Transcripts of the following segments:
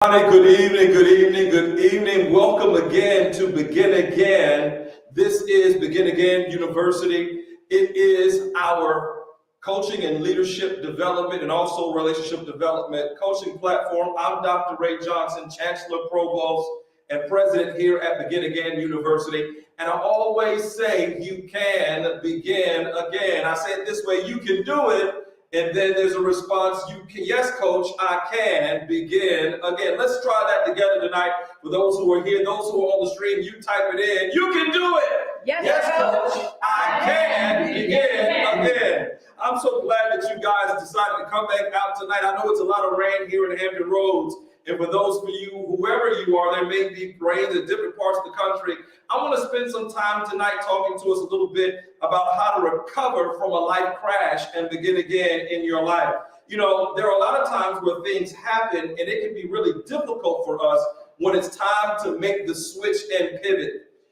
Good evening, good evening, good evening. Welcome again to Begin Again. This is Begin Again University. It is our coaching and leadership development and also relationship development coaching platform. I'm Dr. Ray Johnson, Chancellor, Provost, and President here at Begin Again University. And I always say you can begin again. I say it this way, you can do it. And then there's a response, you can, yes, coach, I can begin again. Let's try that together tonight. For those who are here, those who are on the stream, you type it in. You can do it. Yes, coach, I can begin again. I'm so glad that you guys decided to come back out tonight. I know it's a lot of rain here in Hampton Roads. And for those of you, whoever you are, there may be rains in different parts of the country. I want to spend some time tonight talking to us a little bit about how to recover from a life crash and begin again in your life. You know, there are a lot of times where things happen and it can be really difficult for us when it's time to make the switch and pivot.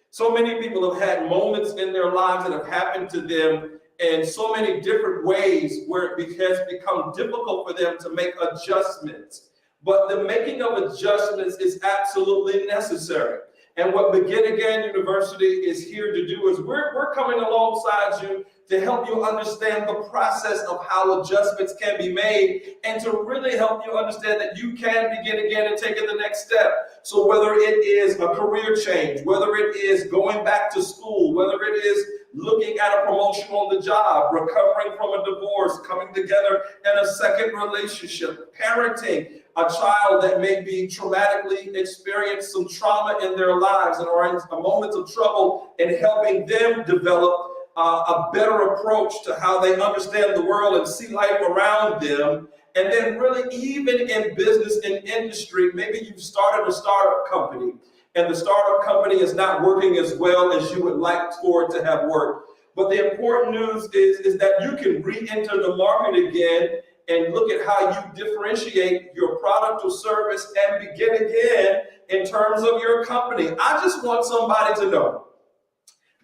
So many people have had moments in their lives that have happened to them in so many different ways where it has become difficult for them to make adjustments. But the making of adjustments is absolutely necessary. And what Begin Again University is here to do is we're coming alongside you to help you understand the process of how adjustments can be made and to really help you understand that you can begin again and take it the next step. So whether it is a career change, whether it is going back to school, whether it is looking at a promotion on the job, recovering from a divorce, coming together in a second relationship, parenting a child that may be traumatically experienced some trauma in their lives and are in a moment of trouble, and helping them develop a better approach to how they understand the world and see life around them. And then really even in business and industry, maybe you've started a startup company and the startup company is not working as well as you would like for it to have worked. But the important news is that you can re-enter the market again and look at how you differentiate your product or service and begin again in terms of your company. I just want somebody to know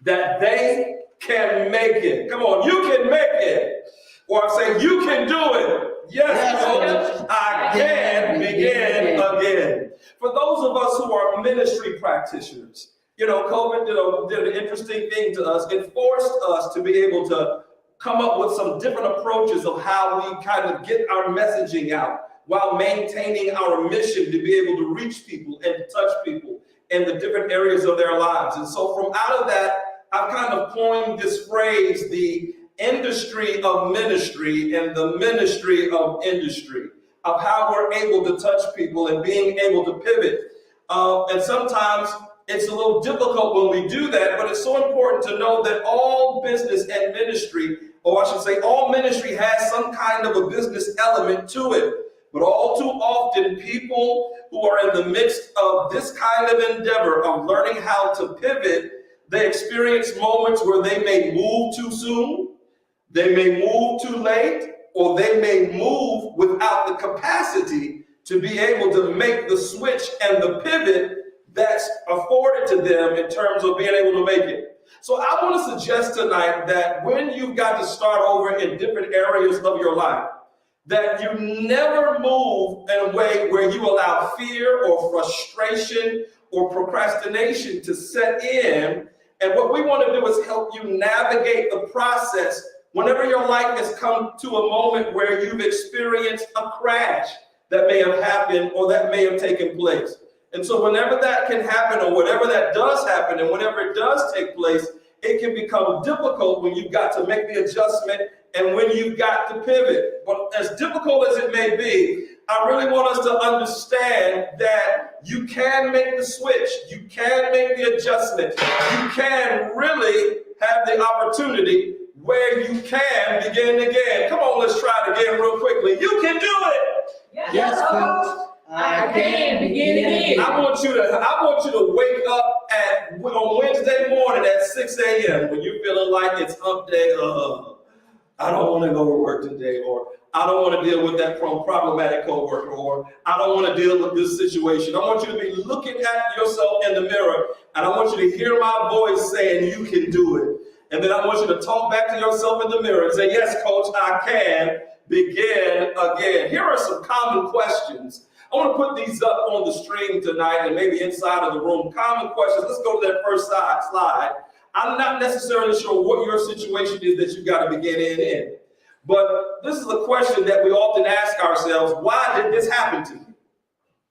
that they can make it. Come on, you can make it. Or I say, you can do it. Yes, coach, I can begin again. For those of us who are ministry practitioners, you know, COVID did an interesting thing to us. It forced us to be able to come up with some different approaches of how we kind of get our messaging out while maintaining our mission to be able to reach people and touch people in the different areas of their lives. And so from out of that, I've kind of coined this phrase, the industry of ministry and the ministry of industry, of how we're able to touch people and being able to pivot. And sometimes it's a little difficult when we do that, but it's so important to know that all business and ministry, or I should say all ministry, has some kind of a business element to it. But all too often, people who are in the midst of this kind of endeavor of learning how to pivot, they experience moments where they may move too soon, they may move too late, or they may move without the capacity to be able to make the switch and the pivot that's afforded to them in terms of being able to make it. So I want to suggest tonight that when you've got to start over in different areas of your life, that you never move in a way where you allow fear or frustration or procrastination to set in. And what we want to do is help you navigate the process whenever your life has come to a moment where you've experienced a crash that may have happened or that may have taken place. And so whenever that can happen, or whatever that does happen, and whenever it does take place, it can become difficult when you've got to make the adjustment and when you've got to pivot. But as difficult as it may be, I really want us to understand that you can make the switch, you can make the adjustment, you can really have the opportunity where you can begin again. Come on, let's try it again real quickly. You can do it. Yes, coach. I can begin again. I want you to wake up on Wednesday morning at 6 a.m. when you're feeling like it's hump day. I don't want to go to work today, or I don't want to deal with that problematic coworker, or I don't want to deal with this situation. I want you to be looking at yourself in the mirror, and I want you to hear my voice saying you can do it. And then I want you to talk back to yourself in the mirror and say, yes, coach, I can begin again. Here are some common questions I want to put these up on the screen tonight and maybe inside of the room. Common questions. Let's go to that first slide. I'm not necessarily sure what your situation is that you got to begin in. But this is a question that we often ask ourselves: why did this happen to me?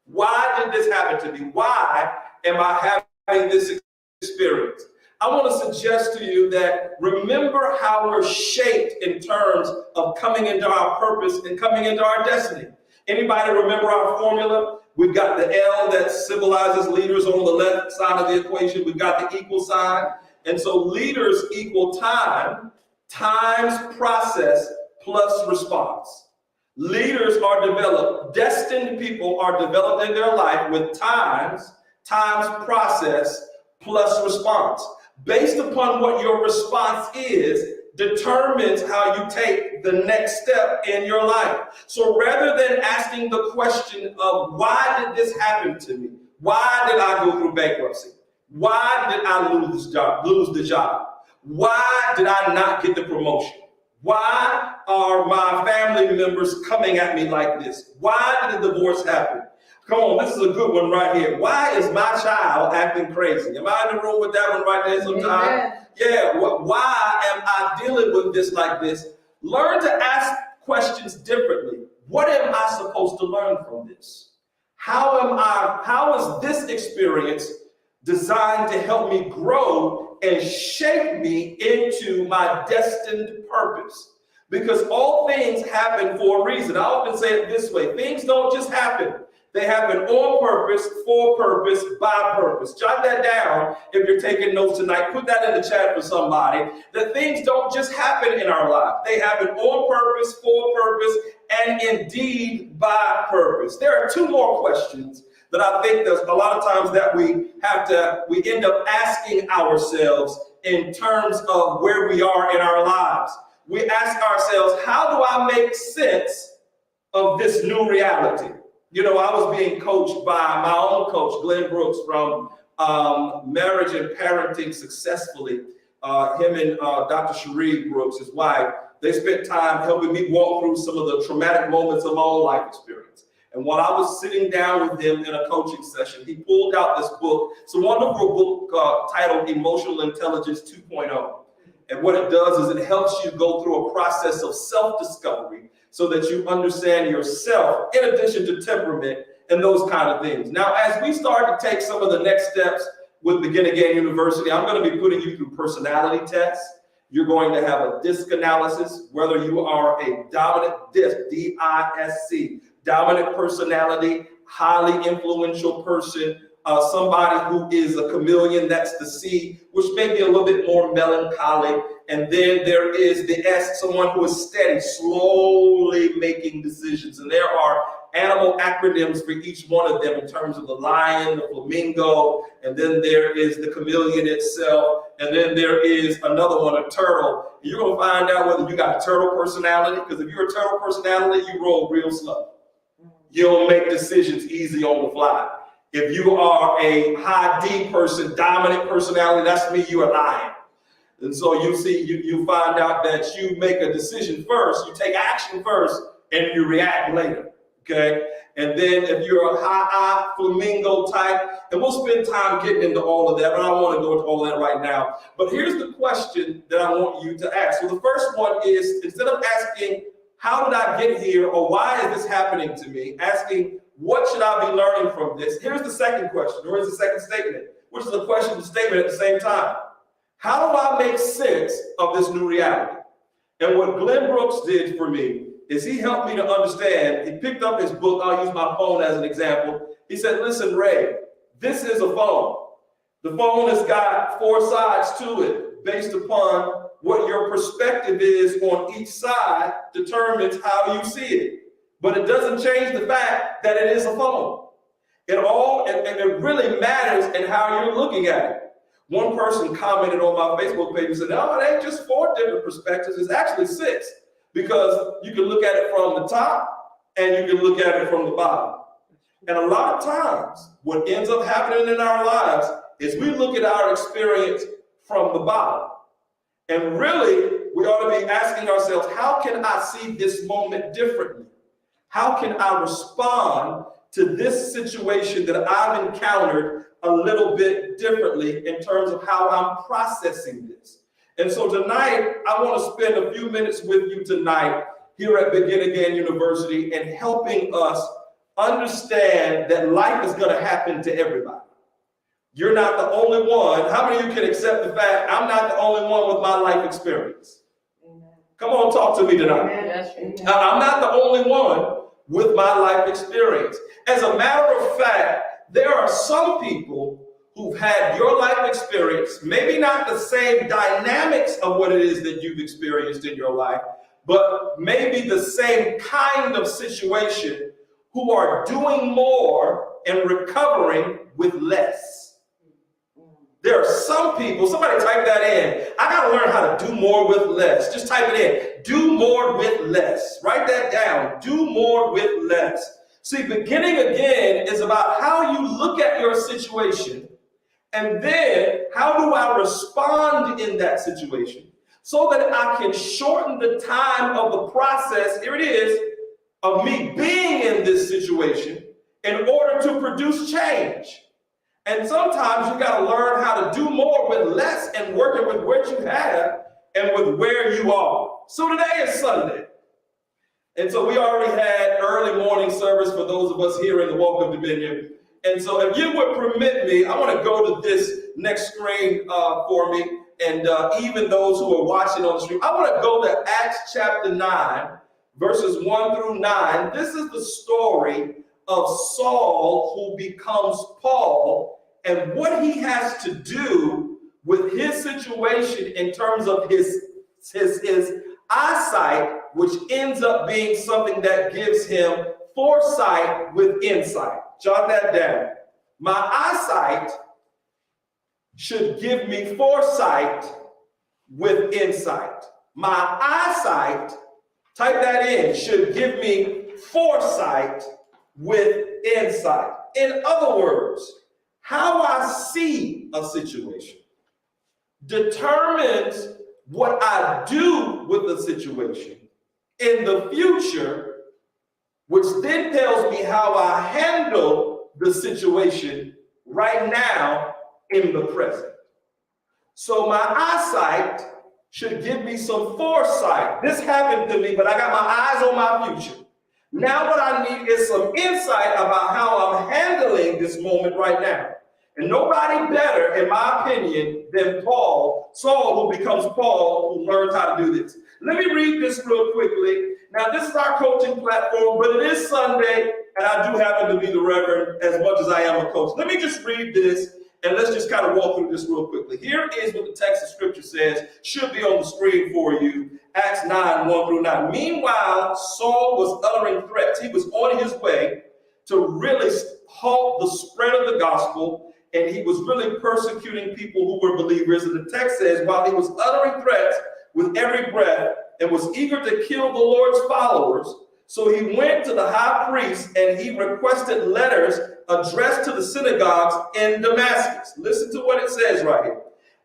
Why did this happen to me? Why am I having this experience? I want to suggest to you that remember how we're shaped in terms of coming into our purpose and coming into our destiny. Anybody remember our formula? We've got the L that symbolizes leaders on the left side of the equation. We've got the equal sign. And so leaders equal time times process plus response. Leaders are developed, destined people are developed in their life with times process plus response. Based upon what your response is, determines how you take the next step in your life. So rather than asking the question of why did this happen to me? Why did I go through bankruptcy? Why did I lose the job? Why did I not get the promotion? Why are my family members coming at me like this? Why did the divorce happen? Come on, this is a good one right here. Why is my child acting crazy? Am I in the room with that one right there sometime? Yeah, why am I dealing with this like this? Learn to ask questions differently. What am I supposed to learn from this? How is this experience designed to help me grow and shape me into my destined purpose? Because all things happen for a reason. I often say it this way: things don't just happen. They happen on purpose, for purpose, by purpose. Jot that down if you're taking notes tonight. Put that in the chat for somebody. That things don't just happen in our life. They happen on purpose, for purpose, and indeed by purpose. There are two more questions that I think there's a lot of times that we end up asking ourselves in terms of where we are in our lives. We ask ourselves, how do I make sense of this new reality? You know, I was being coached by my own coach, Glenn Brooks, from Marriage and Parenting Successfully. Him and Dr. Cherie Brooks, his wife, they spent time helping me walk through some of the traumatic moments of my own life experience. And while I was sitting down with him in a coaching session, he pulled out this book. It's a wonderful book titled Emotional Intelligence 2.0. And what it does is it helps you go through a process of self-discovery so that you understand yourself in addition to temperament and those kind of things. Now, as we start to take some of the next steps with Begin Again University, I'm going to be putting you through personality tests. You're going to have a DISC analysis, whether you are a dominant DISC, D-I-S-C, dominant personality, highly influential person, somebody who is a chameleon, that's the C, which may be a little bit more melancholy. And then there is the S, someone who is steady, slowly making decisions. And there are animal acronyms for each one of them in terms of the lion, the flamingo, and then there is the chameleon itself. And then there is another one, a turtle. You're going to find out whether you got a turtle personality, because if you're a turtle personality, you roll real slow. You don't make decisions easy on the fly. If you are a high D person, dominant personality, that's me, you're a lion. And so you find out that you make a decision first, you take action first, and you react later, okay? And then if you're a high I flamingo type, and we'll spend time getting into all of that, but I don't want to go into all that right now. But here's the question that I want you to ask. So the first one is, instead of asking, how did I get here, or why is this happening to me, asking, what should I be learning from this? Here's the second question, or here's the second statement, which is a question and statement at the same time. How do I make sense of this new reality? And what Glenn Brooks did for me is he helped me to understand. He picked up his book. I'll use my phone as an example. He said, listen, Ray, this is a phone. The phone has got four sides to it. Based upon what your perspective is on each side determines how you see it. But it doesn't change the fact that it is a phone. It really matters in how you're looking at it. One person commented on my Facebook page and said, no, it ain't just 4 different perspectives. It's actually 6, because you can look at it from the top and you can look at it from the bottom. And a lot of times, what ends up happening in our lives is we look at our experience from the bottom. And really, we ought to be asking ourselves, how can I see this moment differently? How can I respond to this situation that I've encountered a little bit differently in terms of how I'm processing this. And so tonight, I want to spend a few minutes with you tonight here at Begin Again University and helping us understand that life is going to happen to everybody. You're not the only one. How many of you can accept the fact I'm not the only one with my life experience? Amen. Come on, talk to me tonight. Amen. I'm not the only one with my life experience. As a matter of fact, there are some people who've had your life experience, maybe not the same dynamics of what it is that you've experienced in your life, but maybe the same kind of situation, who are doing more and recovering with less. There are some people, somebody type that in. I got to learn how to do more with less. Just type it in. Do more with less. Write that down. Do more with less. See, beginning again is about how you look at your situation, and then how do I respond in that situation so that I can shorten the time of the process, here it is, of me being in this situation in order to produce change. And sometimes you got to learn how to do more with less and working with what you have and with where you are. So today is Sunday. And so we already had early morning service for those of us here in the Walk of Dominion. And so if you would permit me, I want to go to this next screen for me. And even those who are watching on the stream, I want to go to Acts chapter 9, verses 1 through 9. This is the story of Saul, who becomes Paul, and what he has to do with his situation in terms of his eyesight, which ends up being something that gives him foresight with insight. Jot that down. My eyesight should give me foresight with insight. My eyesight, type that in, should give me foresight with insight. In other words, how I see a situation determines what I do with the situation in the future, which then tells me how I handle the situation right now in the present. So my eyesight should give me some foresight. This happened to me, but I got my eyes on my future. Now what I need is some insight about how I'm handling this moment right now. And nobody better, in my opinion, than Saul, who becomes Paul, who learns how to do this. Let me read this real quickly. Now, this is our coaching platform, but it is Sunday, and I do happen to be the Reverend as much as I am a coach. Let me just read this, and let's just kind of walk through this real quickly. Here is what the text of Scripture says, should be on the screen for you. Acts 9, 1 through 9. Meanwhile, Saul was uttering threats. He was on his way to really halt the spread of the gospel, and he was really persecuting people who were believers. And the text says, while he was uttering threats with every breath and was eager to kill the Lord's followers, so he went to the high priest and he requested letters addressed to the synagogues in Damascus. Listen to what it says right here.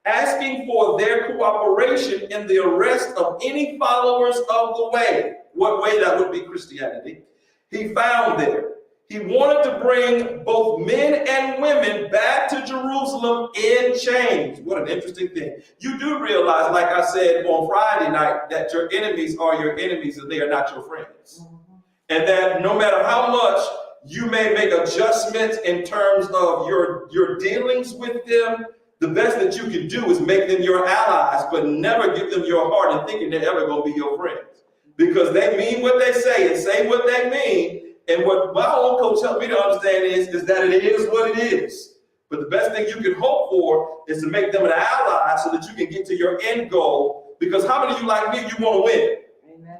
Asking for their cooperation in the arrest of any followers of the way. What way? That would be Christianity. He found there. He wanted to bring both men and women back to Jerusalem in chains. What an interesting thing. You do realize, like I said on Friday night, that your enemies are your enemies and they are not your friends. And that no matter how much you may make adjustments in terms of your dealings with them, the best that you can do is make them your allies, but never give them your heart and thinking they're ever going to be your friends. Because they mean what they say and say what they mean. And what my own coach helped me to understand is that it is what it is. But the best thing you can hope for is to make them an ally so that you can get to your end goal. Because how many of you like me, you want to win? Amen.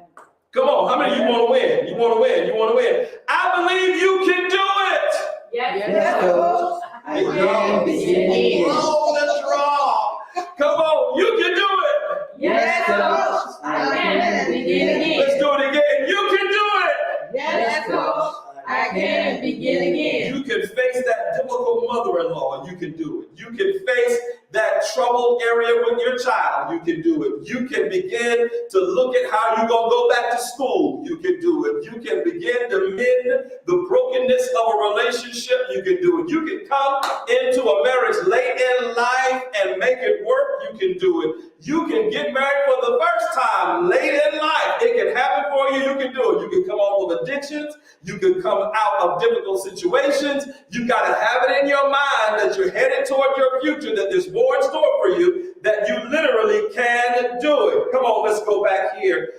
Come on, how many of you want to win? You want to win. You want to win. I believe you can do it. Yes, Coach. I can begin again. Oh, that's wrong. Come on, you can do it. Yes, Coach. I can begin again. Let's do it again. You can do it. Yes, Coach. I can begin again. You can face that difficult mother-in-law. You can do it. You can face that troubled area with your child. You can do it. You can begin to look at how you're going to go back to school. You can do it. You can begin to mend the brokenness of a relationship. You can do it. You can come into a marriage late in life and make it work. You can do it. You can get married for the first time late in life. It can happen for you. You can do it. You can come off of addictions. You can come out of difficult situations. You got to have it in your mind that you're headed toward your future, that there's more in store for you, that you literally can do it. Come on, let's go back here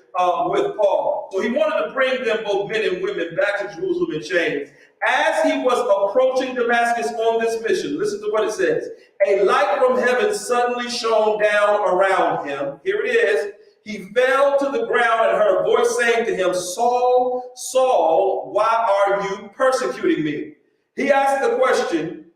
with Paul. So he wanted to bring them, both men and women, back to Jerusalem in chains. As he was approaching Damascus on this mission, listen to what it says. A light from heaven suddenly shone down around him. Here it is. He fell to the ground and heard a voice saying to him, Saul, Saul, why are you persecuting me? He asked the question,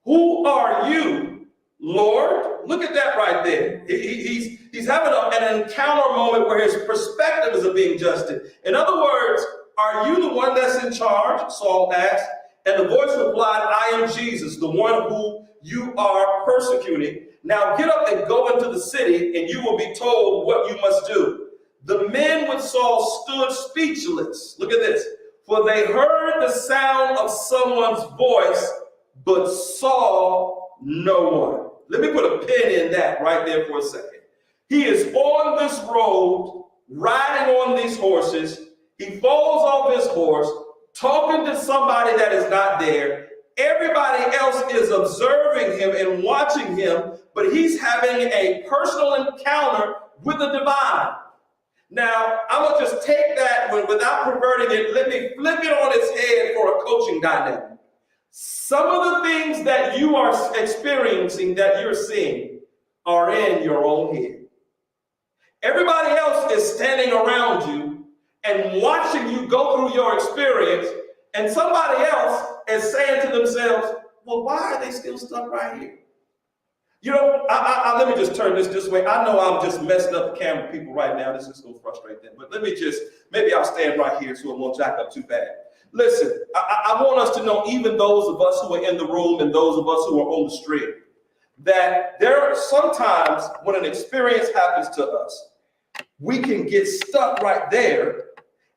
who are you, Lord? Look at that right there. He's having an encounter moment where his perspective is being adjusted. In other words, are you the one that's in charge? Saul asked. And the voice replied, I am Jesus, the one who you are persecuting. Now get up and go into the city, and you will be told what you must do. The men with Saul stood speechless. Look at this. For they heard the sound of someone's voice, but saw no one. Let me put a pin in that right there for a second. He is on this road, riding on these horses. He falls off his horse, talking to somebody that is not there. Everybody else is observing him and watching him, but he's having a personal encounter with the divine. Now, I'm going to just take that without perverting it. Let me flip it on its head for a coaching dynamic. Some of the things that you are experiencing, that you're seeing, are in your own head. Everybody else is standing around you and watching you go through your experience, and somebody else is saying to themselves, well, why are they still stuck right here? You know, let me just turn this way. I know I'm just messing up the camera people right now. This is going to frustrate them. But maybe I'll stand right here so it won't jack up too bad. Listen, I want us to know, even those of us who are in the room and those of us who are on the street, that there are sometimes when an experience happens to us, we can get stuck right there,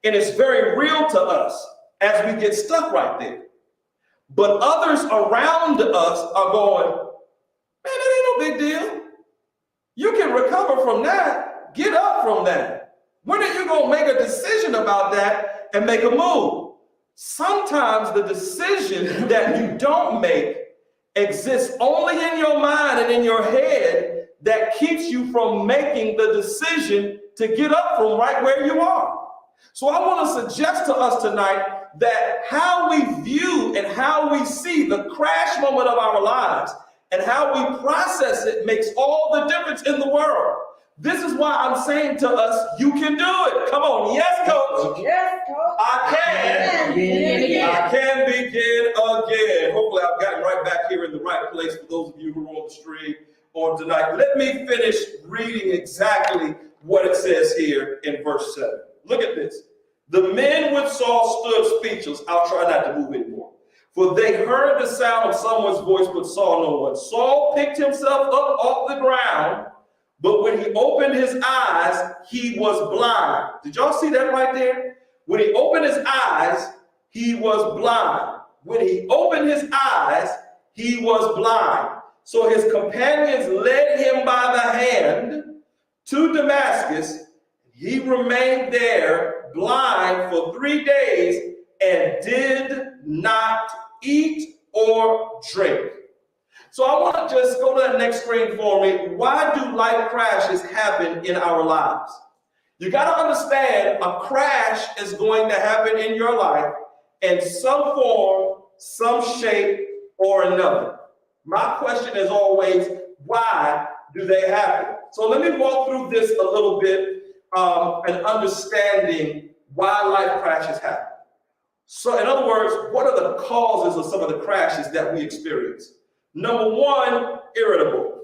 and it's very real to us as we get stuck right there. But others around us are going, man, that ain't no big deal. You can recover from that. Get up from that. When are you going to make a decision about that and make a move? Sometimes the decision that you don't make exists only in your mind and in your head that keeps you from making the decision to get up from right where you are. So I want to suggest to us tonight that how we view and how we see the crash moment of our lives and how we process it makes all the difference in the world. This is why I'm saying to us, you can do it. Come on. Yes, coach. Yes, coach. I can. I can begin again. Hopefully I've gotten right back here in the right place for those of you who are on the stream on tonight. Let me finish reading exactly what it says here in verse 7. Look at this. The men with Saul stood speechless. I'll try not to move anymore. For they heard the sound of someone's voice, but saw no one. Saul picked himself up off the ground, but when he opened his eyes, he was blind. Did y'all see that right there? When he opened his eyes, he was blind. When he opened his eyes, he was blind. So his companions led him by the hand to Damascus. He remained there blind for 3 days and did not eat or drink. So I want to just go to that next screen for me. Why do life crashes happen in our lives? You got to understand, a crash is going to happen in your life in some form, some shape, or another. My question is always, why do they happen? So let me walk through this a little bit and understanding why life crashes happen. So in other words, what are the causes of some of the crashes that we experience? Number one, irritable.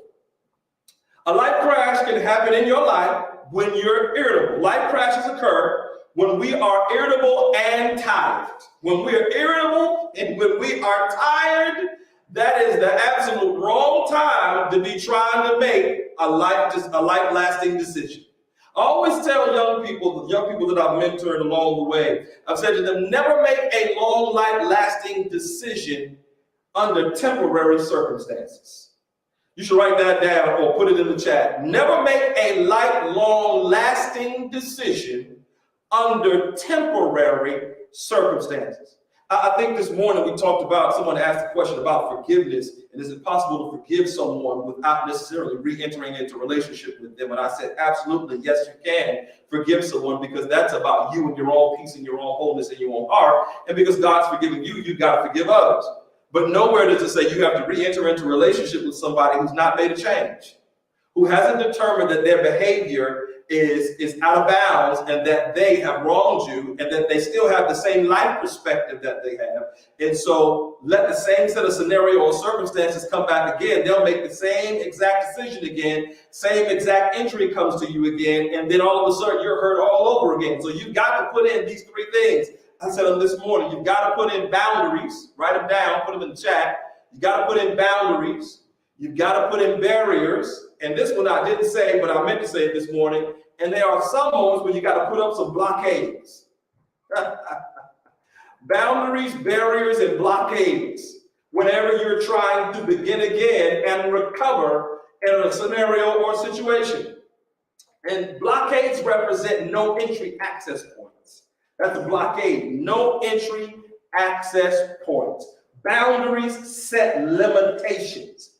A life crash can happen in your life when you're irritable. Life crashes occur when we are irritable and tired. When we are irritable and when we are tired, that is the absolute wrong long time to be trying to make a life-lasting decision. I always tell young people that I've mentored along the way, I've said to them, never make a long, life-lasting decision under temporary circumstances. You should write that down or put it in the chat. Never make a lifelong, lasting decision under temporary circumstances. I think this morning we talked about, someone asked a question about forgiveness, and is it possible to forgive someone without necessarily re-entering into a relationship with them? And I said, absolutely, yes, you can forgive someone, because that's about you and your own peace and your own wholeness and your own heart. And because God's forgiven you, you've got to forgive others. But nowhere does it say you have to re-enter into a relationship with somebody who's not made a change, who hasn't determined that their behavior is out of bounds and that they have wronged you and that they still have the same life perspective that they have. And so let the same set of scenario or circumstances come back again. They'll make the same exact decision again, same exact injury comes to you again, and then all of a sudden you're hurt all over again. So you've got to put in these three things. I said them this morning, you've got to put in boundaries, write them down, put them in the chat. You got to put in boundaries. You've got to put in barriers. And this one I didn't say, but I meant to say it this morning. And there are some moments when you got to put up some blockades. Boundaries, barriers, and blockades. Whenever you're trying to begin again and recover in a scenario or situation. And blockades represent no entry access points. That's a blockade. No entry access points. Boundaries set limitations.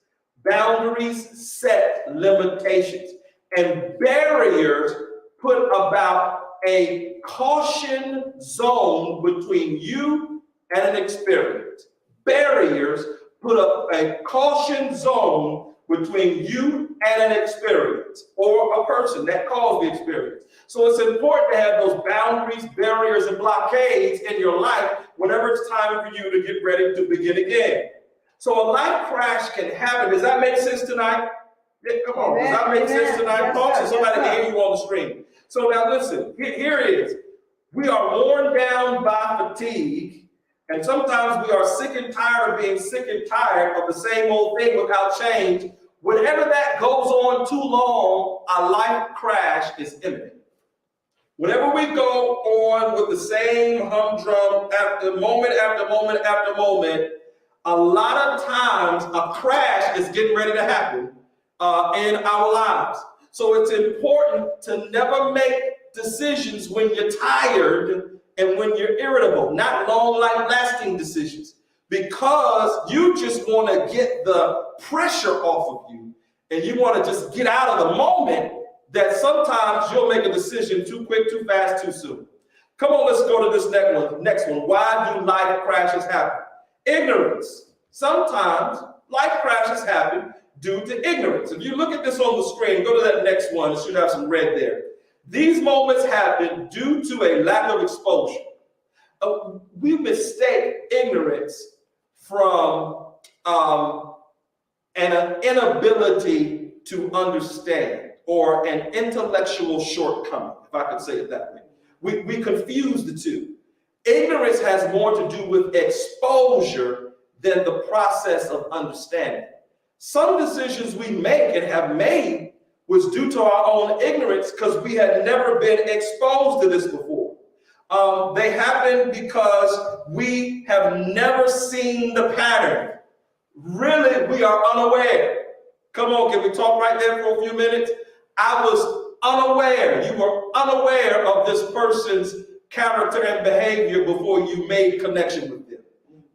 Boundaries set limitations. And barriers put about a caution zone between you and an experience. Barriers put up a caution zone between you and an experience or a person that caused the experience. So it's important to have those boundaries, barriers, and blockades in your life whenever it's time for you to get ready to begin again. So a life crash can happen. Does that make sense tonight? Yeah, come on. Does that make sense tonight? Yes, Talk sir. to somebody Yes, to hear you on the screen. So now listen, here it is. We are worn down by fatigue, and sometimes we are sick and tired of being sick and tired of the same old thing without change. Whenever that goes on too long, a life crash is imminent. Whenever we go on with the same humdrum after moment after moment after moment, a lot of times a crash is getting ready to happen in our lives. So it's important to never make decisions when you're tired and when you're irritable, not long life lasting decisions, because you just want to get the pressure off of you and you want to just get out of the moment, that sometimes you'll make a decision too quick, too fast, too soon. Come on, let's go to this next one. Why do life crashes happen? Ignorance. Sometimes life crashes happen due to ignorance. If you look at this on the screen, go to that next one. It should have some red there. These moments happen due to a lack of exposure. We mistake ignorance from an inability to understand or an intellectual shortcoming, if I could say it that way. We confuse the two. Ignorance has more to do with exposure than the process of understanding. Some decisions we make and have made was due to our own ignorance because we had never been exposed to this before. They happen because we have never seen the pattern. Really, we are unaware. Come on, can we talk right there for a few minutes? I was unaware. You were unaware of this person's character and behavior before you made connection with them.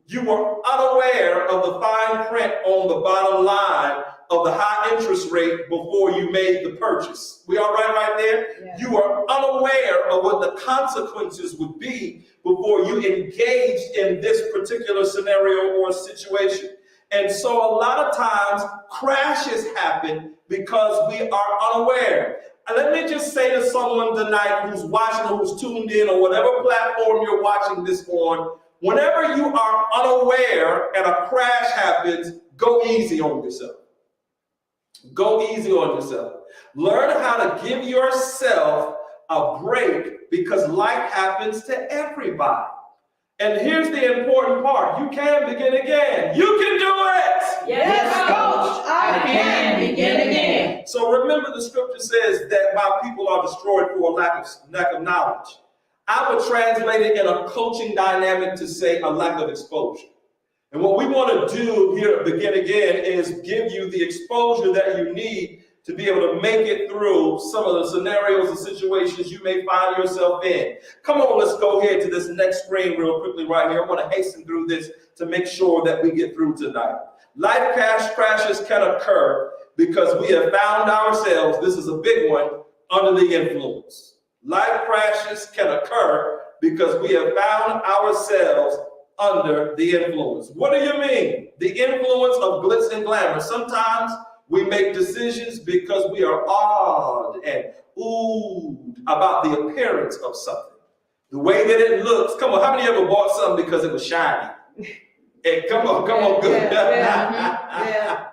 You were unaware of the fine print on the bottom line of the high interest rate before you made the purchase. We all right there? Yeah. You were unaware of what the consequences would be before you engaged in this particular scenario or situation. And so a lot of times crashes happen because we are unaware. Let me just say to someone tonight who's watching or who's tuned in or whatever platform you're watching this on, whenever you are unaware and a crash happens, go easy on yourself. Go easy on yourself. Learn how to give yourself a break because life happens to everybody. And here's the important part. You can begin again. You can do it. Yes, Coach. I So remember, the scripture says that my people are destroyed for a lack of knowledge. I would translate it in a coaching dynamic to say a lack of exposure. And what we want to do here at Begin Again is give you the exposure that you need to be able to make it through some of the scenarios and situations you may find yourself in. Come on, let's go ahead to this next screen real quickly right here. I want to hasten through this to make sure that we get through tonight. Life crashes can occur because we have found ourselves, this is a big one, under the influence. Life crashes can occur because we have found ourselves under the influence. What do you mean? The influence of glitz and glamour. Sometimes we make decisions because we are awed and oohed about the appearance of something. The way that it looks. Come on, how many ever bought something because it was shiny? Hey, come on, good. Yeah.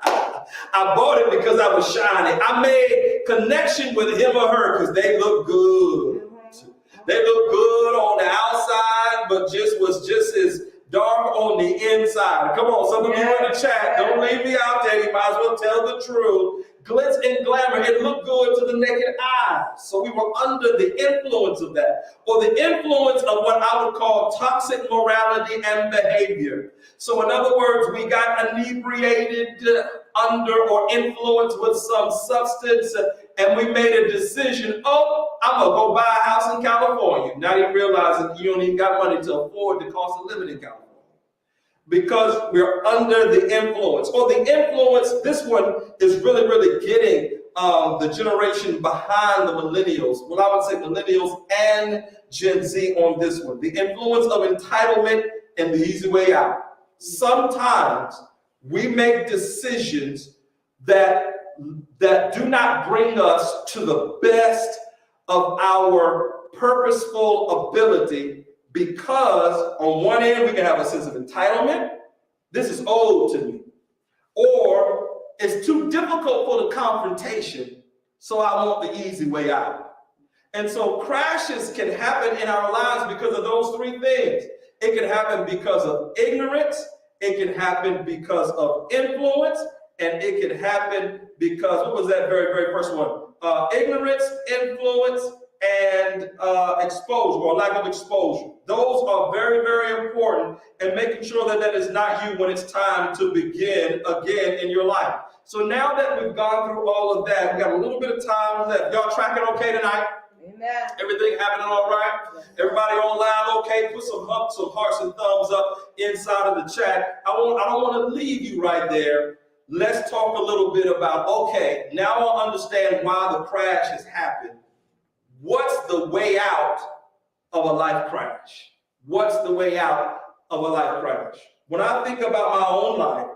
I bought it because I was shiny. I made connection with him or her because they look good. They look good on the outside, but was just as dark on the inside. Come on, some of you in the chat, don't leave me out there. You might as well tell the truth. Glitz and glamour, it looked good to the naked eye. So we were under the influence of that, or the influence of what I would call toxic morality and behavior. So in other words, we got inebriated under or influenced with some substance, and we made a decision, I'm going to go buy a house in California. Not even realizing you don't even got money to afford the cost of living in California. Because we're under the influence. Or the influence, this one is really, really getting the generation behind the millennials. Well, I would say millennials and Gen Z on this one. The influence of entitlement and the easy way out. Sometimes we make decisions that do not bring us to the best of our purposeful ability, because on one end we can have a sense of entitlement. This is owed to me. Or it's too difficult for the confrontation, so I want the easy way out. And so crashes can happen in our lives because of those three things. It can happen because of ignorance, it can happen because of influence, and it can happen because, what was that very, very first one? Ignorance, influence, and exposure, or lack of exposure. Those are very, very important, and making sure that that is not you when it's time to begin again in your life. So now that we've gone through all of that, we got a little bit of time left. Y'all tracking okay tonight? Amen. Everything happening all right? Everybody online okay? Put some hearts and thumbs up inside of the chat. I don't want to leave you right there. Let's talk a little bit about, okay, now I'll understand why the crash has happened. What's the way out of a life crash? What's the way out of a life crash? When I think about my own life,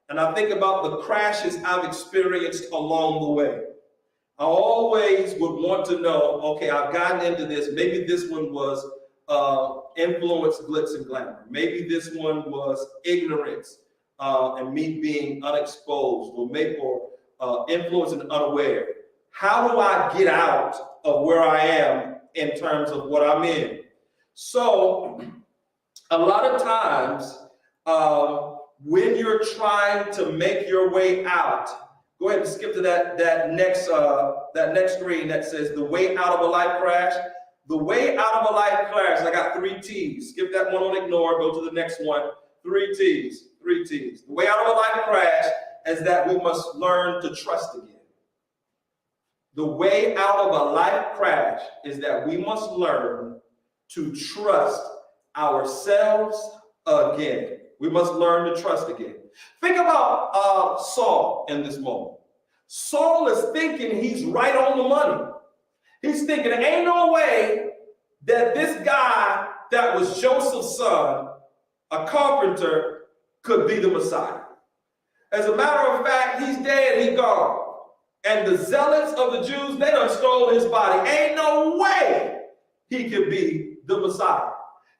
and I think about the crashes I've experienced along the way, I always would want to know, okay, I've gotten into this. Maybe this one was influence, glitz, and glamour. Maybe this one was ignorance and me being unexposed, or influence and unaware. How do I get out of where I am in terms of what I'm in? So a lot of times when you're trying to make your way out, go ahead and skip to that next screen that says the way out of a life crash. The way out of a life crash, I got 3 T's. Skip that one on ignore, go to the next one. 3 T's. The way out of a life crash is that we must learn to trust again. The way out of a life crash is that we must learn to trust ourselves again. We must learn to trust again. Think about Saul in this moment. Saul is thinking he's right on the money. He's thinking there ain't no way that this guy that was Joseph's son, a carpenter, could be the Messiah. As a matter of fact, he's dead, he's gone. And the zealots of the Jews, they done stole his body. Ain't no way he could be the Messiah.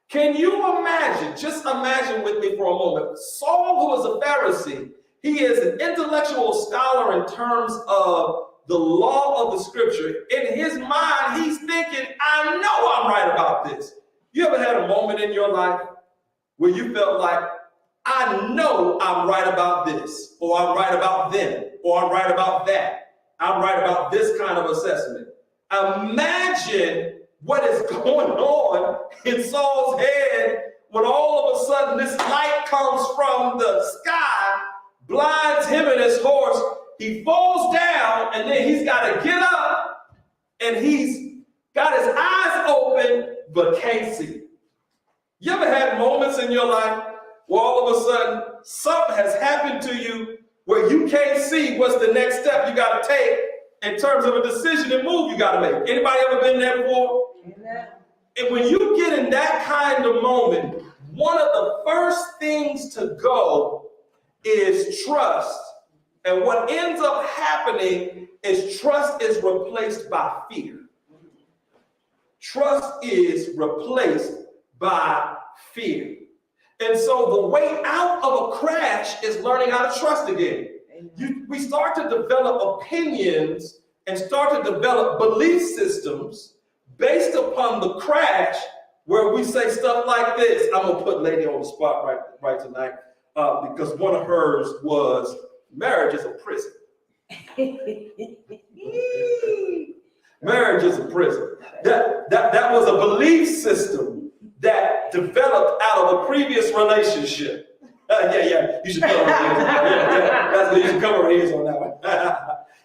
Can you imagine, just imagine with me for a moment, Saul, who was a Pharisee, he is an intellectual scholar in terms of the law of the scripture. In his mind, he's thinking, I know I'm right about this. You ever had a moment in your life where you felt like, I know I'm right about this, or I'm right about them, or I'm right about that? I'm right about this kind of assessment. Imagine what is going on in Saul's head when all of a sudden this light comes from the sky, blinds him and his horse. He falls down, and then he's got to get up, and he's got his eyes open but can't see. You ever had moments in your life where all of a sudden something has happened to you where you can't see what's the next step you got to take in terms of a decision and move you got to make? Anybody ever been there before? Amen. And when you get in that kind of moment, one of the first things to go is trust. And what ends up happening is trust is replaced by fear. Trust is replaced by fear. And so the way out of a crash is learning how to trust again. We start to develop opinions and start to develop belief systems based upon the crash, where we say stuff like this. I'm going to put Lady on the spot right tonight because one of hers was, marriage is a prison. Marriage is a prison. That was a belief system that developed out of a previous relationship. Yeah, you should cover her ears. That's good. You should cover her ears on that one.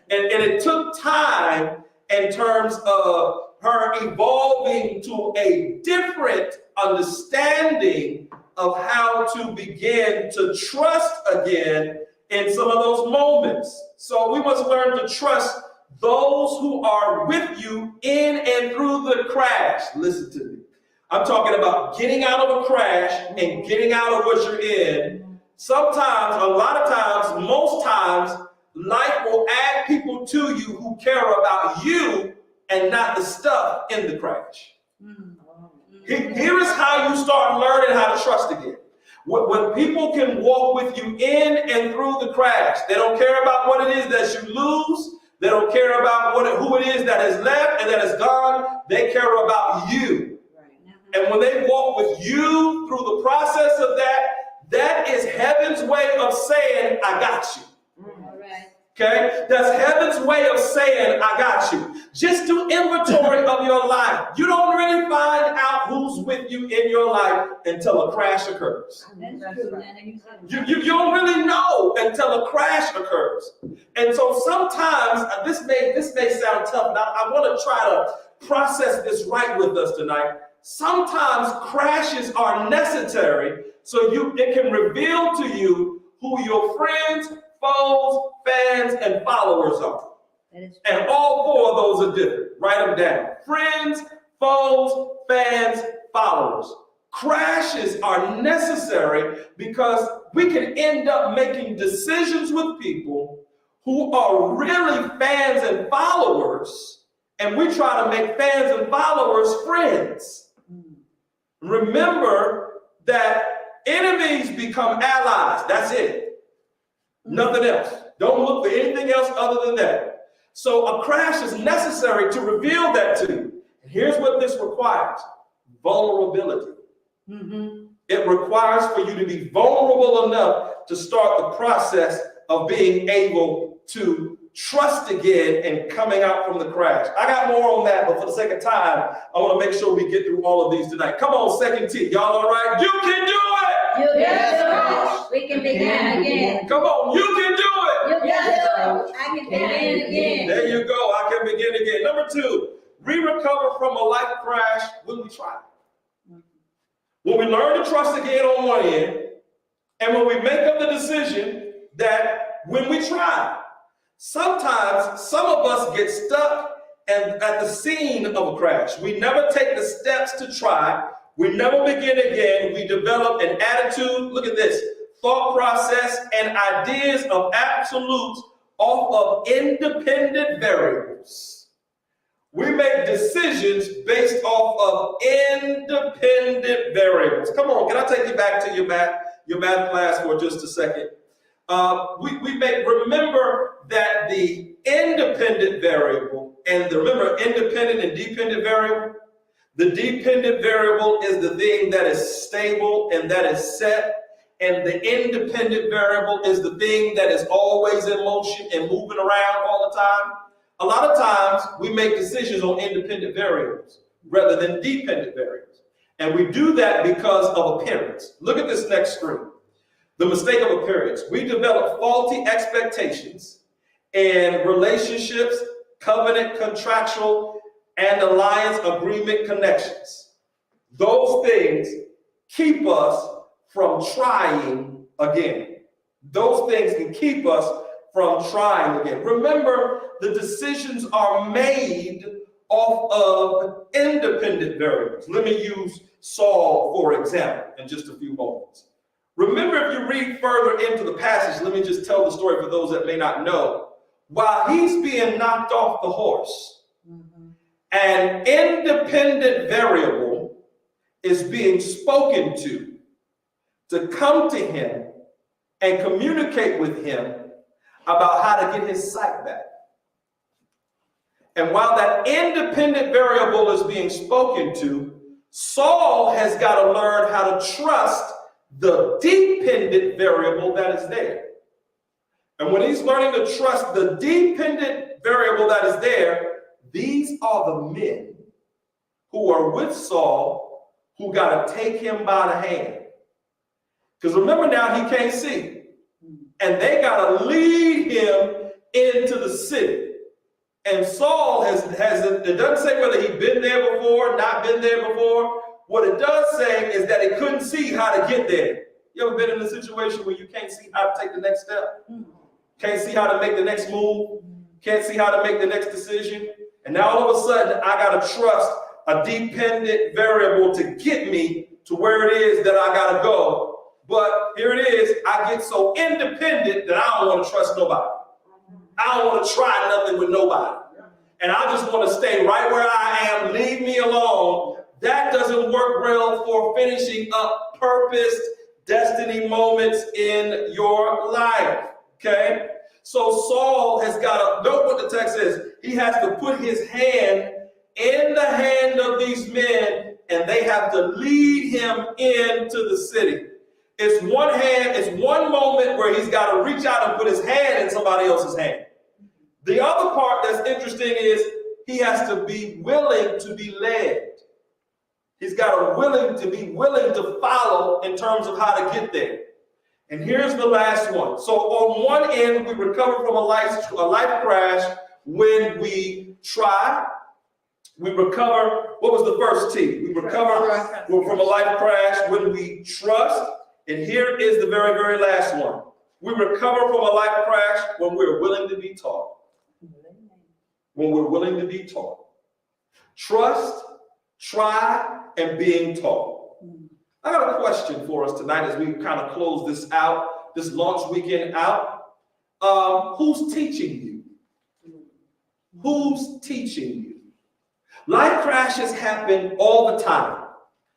And it took time in terms of her evolving to a different understanding of how to begin to trust again in some of those moments. So we must learn to trust those who are with you in and through the crash. Listen to me. I'm talking about getting out of a crash and getting out of what you're in. Sometimes, a lot of times, most times, life will add people to you who care about you and not the stuff in the crash. Here is how you start learning how to trust again. When people can walk with you in and through the crash, they don't care about what it is that you lose. They don't care about who it is that has left and that is gone. They care about you. And when they walk with you through the process of that, that is heaven's way of saying, I got you. Okay? That's heaven's way of saying, I got you. Just do inventory of your life. You don't really find out who's with you in your life until a crash occurs. You don't really know until a crash occurs. And so sometimes, this may sound tough, and I want to try to process this right with us tonight. Sometimes crashes are necessary so it can reveal to you who your friends, foes, fans, and followers are. And all four of those are different. Write them down. Friends, foes, fans, followers. Crashes are necessary because we can end up making decisions with people who are really fans and followers, and we try to make fans and followers friends. Remember that enemies become allies. That's it. Nothing else. Don't look for anything else other than that. So a crash is necessary to reveal that to you. And here's what this requires: vulnerability. It requires for you to be vulnerable enough to start the process of being able to trust again and coming out from the crash. I got more on that, but for the sake of time, I want to make sure we get through all of these tonight. Come on, second T. Y'all all right? You can do it! You can do it. We can begin again. Come on, you can do it! You can do it. I can begin again. There you go. I can begin again. Number two, we recover from a life crash when we try. When we learn to trust again on one end, and when we make up the decision that when we try. Sometimes some of us get stuck at the scene of a crash. We never take the steps to try. We never begin again. We develop an attitude, look at this, thought process, and ideas of absolutes off of independent variables. We make decisions based off of independent variables. Come on, can I take you back to your math class for just a second? Remember that the independent variable, remember independent and dependent variable? The dependent variable is the thing that is stable and that is set, and the independent variable is the thing that is always in motion and moving around all the time. A lot of times we make decisions on independent variables rather than dependent variables. And we do that because of appearance. Look at this next screen. The mistake of appearance. We develop faulty expectations in relationships, covenant, contractual, and alliance agreement connections. Those things keep us from trying again. Those things can keep us from trying again. Remember, the decisions are made off of independent variables. Let me use Saul, for example, in just a few moments. Remember, if you read further into the passage, let me just tell the story for those that may not know. While he's being knocked off the horse, an independent variable is being spoken to come to him and communicate with him about how to get his sight back. And while that independent variable is being spoken to, Saul has got to learn how to trust the dependent variable that is there. And when he's learning to trust the dependent variable that is there, these are the men who are with Saul who got to take him by the hand. Because remember now, he can't see. And they got to lead him into the city. And Saul has it doesn't say whether he'd been there before, not been there before. What it does say is that he couldn't see how to get there. You ever been in a situation where you can't see how to take the next step? Can't see how to make the next move? Can't see how to make the next decision? And now all of a sudden, I got to trust a dependent variable to get me to where it is that I got to go. But here it is, I get so independent that I don't want to trust nobody. I don't want to try nothing with nobody. And I just want to stay right where I am, leave me alone. That doesn't work well for finishing up purposed destiny moments in your life, okay? So Saul has got to, note what the text says, he has to put his hand in the hand of these men and they have to lead him into the city. It's one moment where he's got to reach out and put his hand in somebody else's hand. The other part that's interesting is he has to be willing to be led. He's got to be willing to follow in terms of how to get there. And here's the last one. So on one end, we recover from a life crash when we try. We recover, what was the first T? We recover from a life crash when we trust. And here is the very, very last one. We recover from a life crash when we're willing to be taught. When we're willing to be taught. Trust, try, and being taught. I got a question for us tonight as we kind of close this out, this launch weekend out. Who's teaching you? Who's teaching you? Life crashes happen all the time.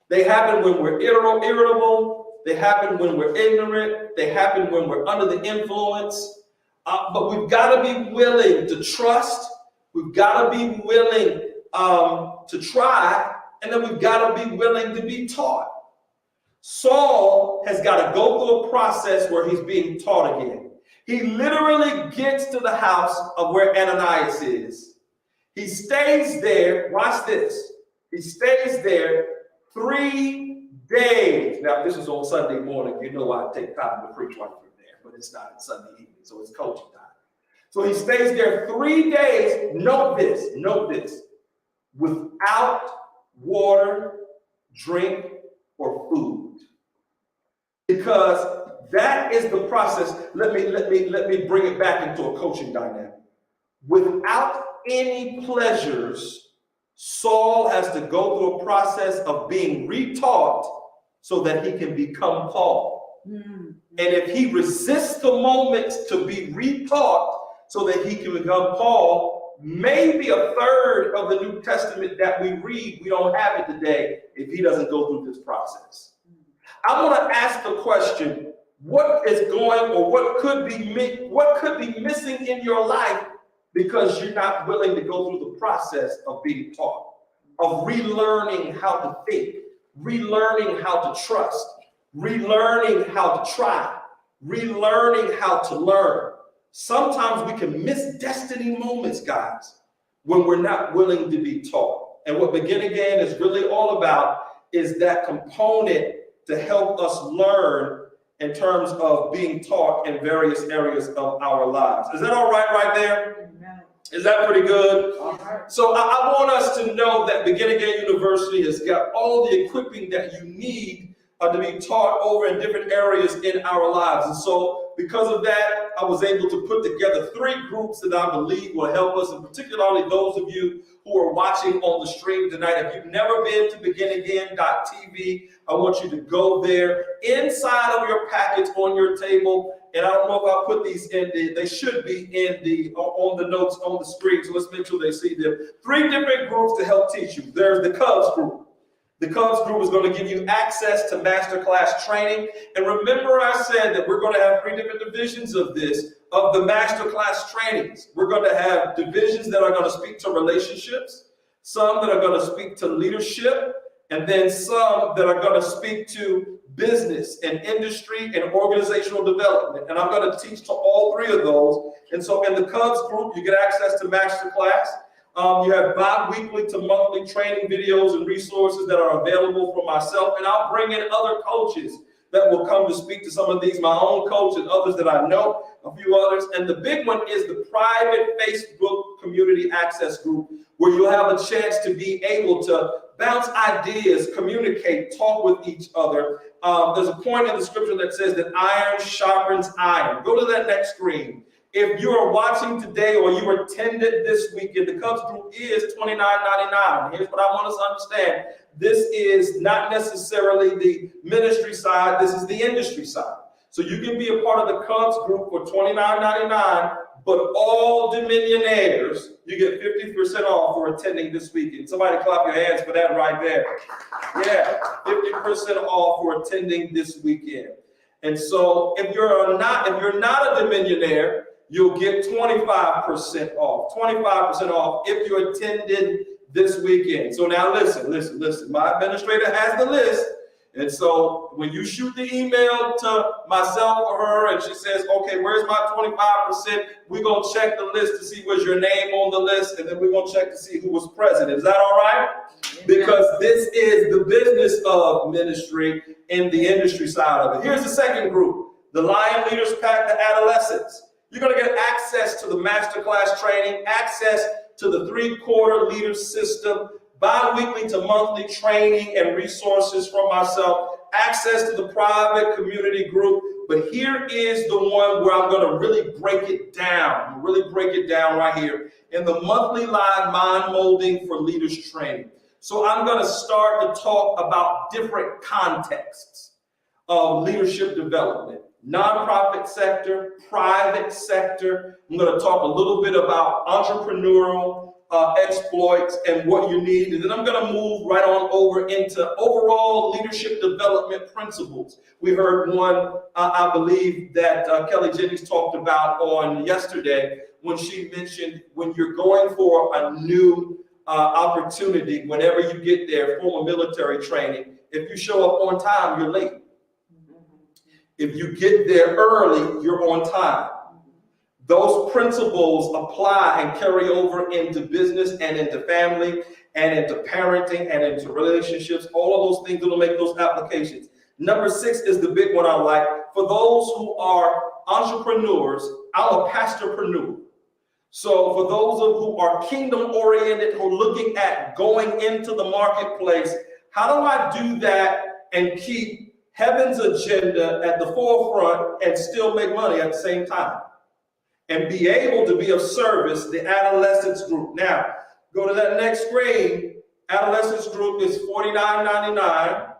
They happen when we're irritable. They happen when we're ignorant. They happen when we're under the influence. But we've got to be willing to trust. We've got to be willing to try. And then we've got to be willing to be taught. Saul has got to go through a process where he's being taught again. He literally gets to the house of where Ananias is. He stays there. Watch this. He stays there 3 days. Now, if this is on Sunday morning, you know I take time to preach right from there, but it's not Sunday evening, so it's coaching time. So he stays there 3 days. Note this, without water, drink, or food. Because that is the process. Let me bring it back into a coaching dynamic. Without any pleasures, Saul has to go through a process of being retaught so that he can become Paul. And if he resists the moment to be retaught so that he can become Paul, maybe a third of the New Testament that we read, we don't have it today if he doesn't go through this process. I want to ask the question, what is going or what could be missing in your life because you're not willing to go through the process of being taught, of relearning how to think, relearning how to trust, relearning how to try, relearning how to learn. sometimes we can miss destiny moments, guys, when we're not willing to be taught. And what Begin Again is really all about is that component to help us learn in terms of being taught in various areas of our lives. Is that all right there? Is that pretty good? All right. So I want us to know that Begin Again University has got all the equipping that you need to be taught over in different areas in our lives. And so because of that, I was able to put together 3 groups that I believe will help us, and particularly those of you who are watching on the stream tonight. If you've never been to beginagain.tv, I want you to go there. Inside of your packets on your table, and I don't know if I put these in they should be in on the notes on the screen, so let's make sure they see them. 3 different groups to help teach you. There's the Cubs group. The Cubs group is going to give you access to masterclass training. And remember I said that we're going to have 3 different divisions of this, of the masterclass trainings. We're going to have divisions that are going to speak to relationships, some that are going to speak to leadership, and then some that are going to speak to business and industry and organizational development. And I'm going to teach to all 3 of those. And so in the Cubs group, you get access to masterclass. You have bi-weekly to monthly training videos and resources that are available from myself, and I'll bring in other coaches that will come to speak to some of these, my own coach and others that I know, a few others. And the big one is the private Facebook community access group, where you'll have a chance to be able to bounce ideas, communicate, talk with each other. There's a point in the scripture that says that iron sharpens iron. Go to that next screen. If you are watching today or you attended this weekend, the Cubs group is $29.99. Here's what I want us to understand. This is not necessarily the ministry side. This is the industry side. So you can be a part of the Cubs group for $29.99, but all Dominionaires, you get 50% off for attending this weekend. Somebody clap your hands for that right there. Yeah, 50% off for attending this weekend. And so if you're not a Dominionaire, you'll get 25% off. 25% off if you attended this weekend. So now listen. My administrator has the list. And so when you shoot the email to myself or her and she says, okay, where's my 25%? We're going to check the list to see was your name on the list, and then we're going to check to see who was present. Is that all right? Because this is the business of ministry in the industry side of it. Here's the second group, the Lion Leaders Pack, the adolescents. You're going to get access to the masterclass training, access to the 3-quarter leader system, bi-weekly to monthly training and resources from myself, access to the private community group. But here is the one where I'm going to really break it down, right here in the monthly live mind molding for leaders training. So I'm going to start to talk about different contexts of leadership development. Nonprofit sector, private sector. I'm going to talk a little bit about entrepreneurial exploits and what you need. And then I'm going to move right on over into overall leadership development principles. We heard one, I believe, that Kelly Jennings talked about on yesterday when she mentioned when you're going for a new opportunity, whenever you get there, formal military training, if you show up on time, you're late. If you get there early, you're on time. Those principles apply and carry over into business and into family and into parenting and into relationships, all of those things that will make those applications. Number 6 is the big one I like. For those who are entrepreneurs, I'm a pastorpreneur. So for those of who are kingdom oriented, who are looking at going into the marketplace, how do I do that and keep heaven's agenda at the forefront and still make money at the same time? And be able to be of service, the adolescents group. Now, go to that next screen. Adolescents group is $49.99.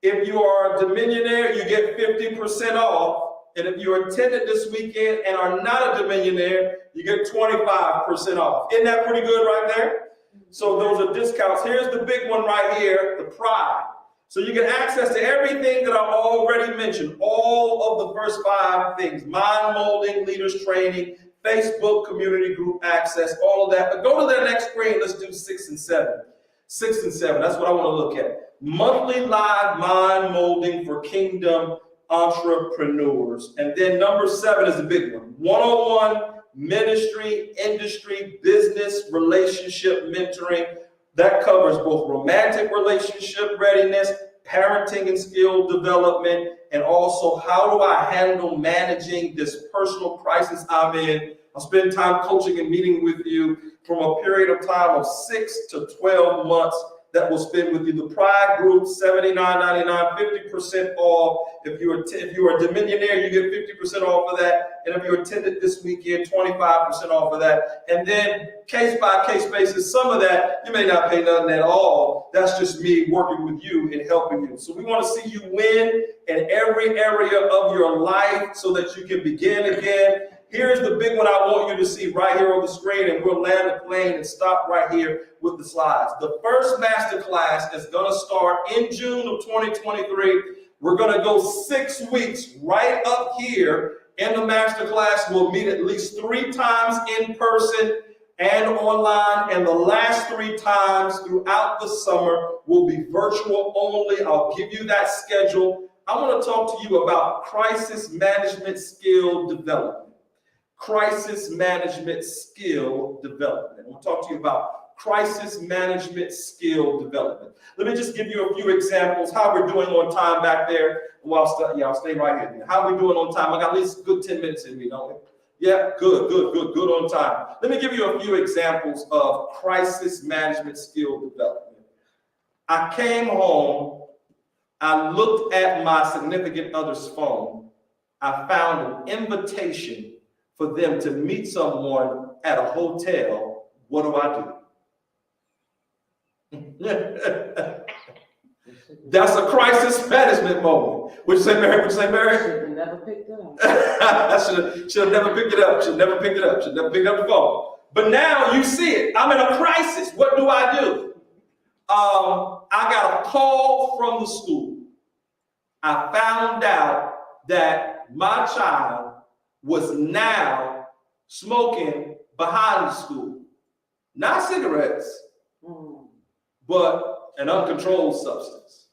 If you are a Dominionaire, you get 50% off. And if you attended this weekend and are not a Dominionaire, you get 25% off. Isn't that pretty good right there? So those are discounts. Here's the big one right here, the Pride. So you get access to everything that I already mentioned, all of the first 5 things, mind molding, leaders training, Facebook community group access, all of that. But go to that next screen. Let's do 6 and 7. 6 and 7, that's what I want to look at. Monthly live mind molding for kingdom entrepreneurs. And then number 7 is the big one. One-on-one ministry, industry, business, relationship mentoring. That covers both romantic relationship readiness, parenting and skill development, and also how do I handle managing this personal crisis I'm in. I'll spend time coaching and meeting with you from a period of time of 6 to 12 months that will spend with you. The Pride Group, $79.99, 50% off. If you are a Dominionaire, you get 50% off of that. And if you attended this weekend, 25% off of that. And then case-by-case basis, some of that, you may not pay nothing at all. That's just me working with you and helping you. So we want to see you win in every area of your life so that you can begin again. Here's the big one I want you to see right here on the screen, and we'll land the plane and stop right here with the slides. The first masterclass is going to start in June of 2023. We're going to go 6 weeks right up here in the masterclass. We'll meet at least 3 times in person and online, and the last 3 times throughout the summer will be virtual only. I'll give you that schedule. I want to talk to you about crisis management skill development. Crisis management skill development. We'll talk to you about crisis management skill development. Let me just give you a few examples. How we're doing on time back there. Well, I'll stay right here. How we doing on time? I got at least a good 10 minutes in me, don't we? Yeah, good on time. Let me give you a few examples of crisis management skill development. I came home, I looked at my significant other's phone, I found an invitation for them to meet someone at a hotel. What do? That's a crisis management moment. Would you say, Mary? Would you say, Mary? Should have never picked it up. I should have never picked it up. Should have never picked it up. Should have never picked up the phone. But now you see it. I'm in a crisis. What do? I got a call from the school. I found out that my child was now smoking behind the school. Not cigarettes, but an uncontrolled substance.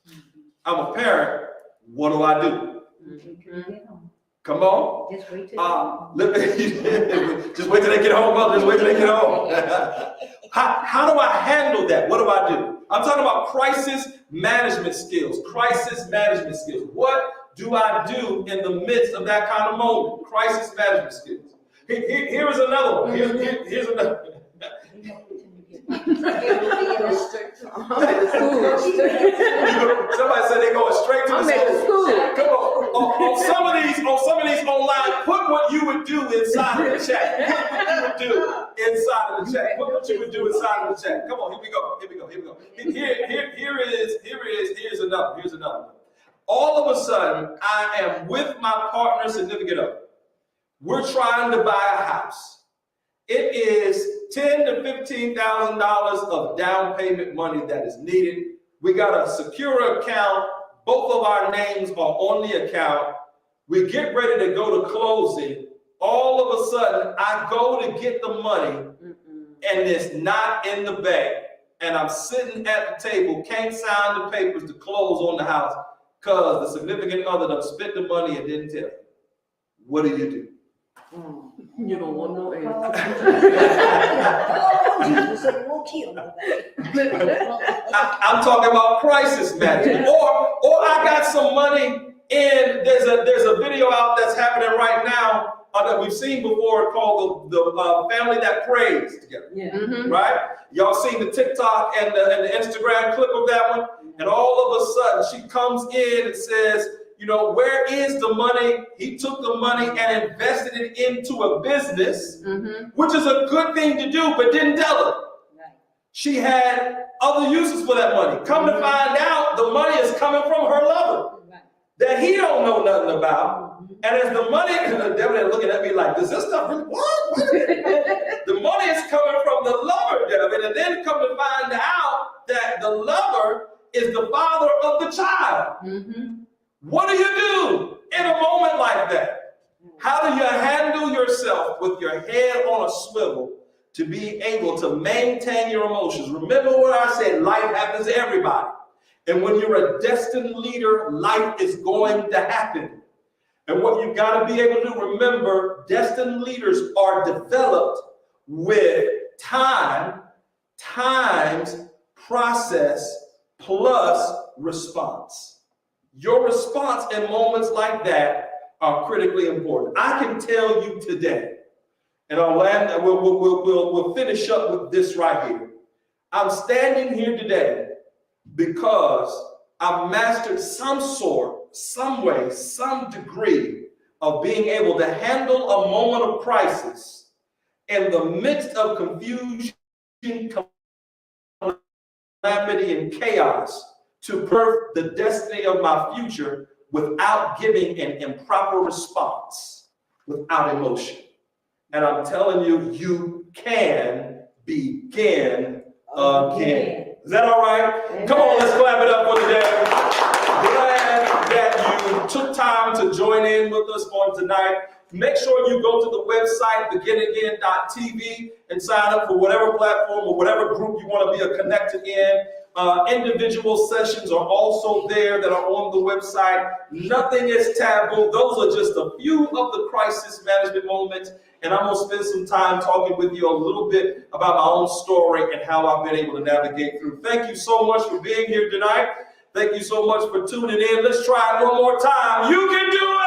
I'm a parent. What do? Come on. Just wait till just wait till they get home, mother. Just wait till they get home. How do I handle that? What do? I'm talking about crisis management skills. Crisis management skills. What do I do in the midst of that kind of moment? Crisis management skills. Here is another one. Here's another. Somebody said they're going straight to the school. Come on. On some of these online, put what you would do inside of the chat. Put what you would do inside of the chat. Put what you would do inside of the chat. Come on, here we go. Here's another one. All of a sudden, I am with my partner, significant other. We're trying to buy a house. It is $10,000 to $15,000 of down payment money that is needed. We got a secure account. Both of our names are on the account. We get ready to go to closing. All of a sudden, I go to get the money, and it's not in the bank. And I'm sitting at the table, can't sign the papers to close on the house because the significant other done spent the money and didn't tell you. What do? You don't want no answer. I'm talking about crisis management. Or I got some money and there's a video out that's happening right now that we've seen before called the family that prays together. Yeah. Right? Y'all seen the TikTok and the Instagram clip of that one? And all of a sudden she comes in and says, where is the money? He took the money and invested it into a business, which is a good thing to do, but didn't tell her. Right. She had other uses for that money. Come to find out, the money is coming from her lover that he don't know nothing about. And as the money, the devil is looking at me like, does this stuff really, what? The money is coming from the lover, Devin, and then come to find out that the lover is the father of the child. What do you do in a moment like that? How do you handle yourself with your head on a swivel to be able to maintain your emotions? Remember what I said, life happens to everybody. And when you're a destined leader, life is going to happen. And what you've got to be able to remember, destined leaders are developed with time, times, process, plus response. Your response in moments like that are critically important. I can tell you today, and we'll finish up with this right here. I'm standing here today because I've mastered some sort, some way, some degree of being able to handle a moment of crisis in the midst of confusion, calamity, and chaos to birth the destiny of my future without giving an improper response, without emotion. And I'm telling you, you can begin again. Is that all right? Amen. Come on, let's clap it up for today. Glad that you took time to join in with us on tonight. Make sure you go to the website, beginagain.tv, and sign up for whatever platform or whatever group you want to be connected in. Individual sessions are also there that are on the website. Nothing is taboo. Those are just a few of the crisis management moments. And I'm going to spend some time talking with you a little bit about my own story and how I've been able to navigate through. Thank you so much for being here tonight. Thank you so much for tuning in. Let's try it one more time. You can do it.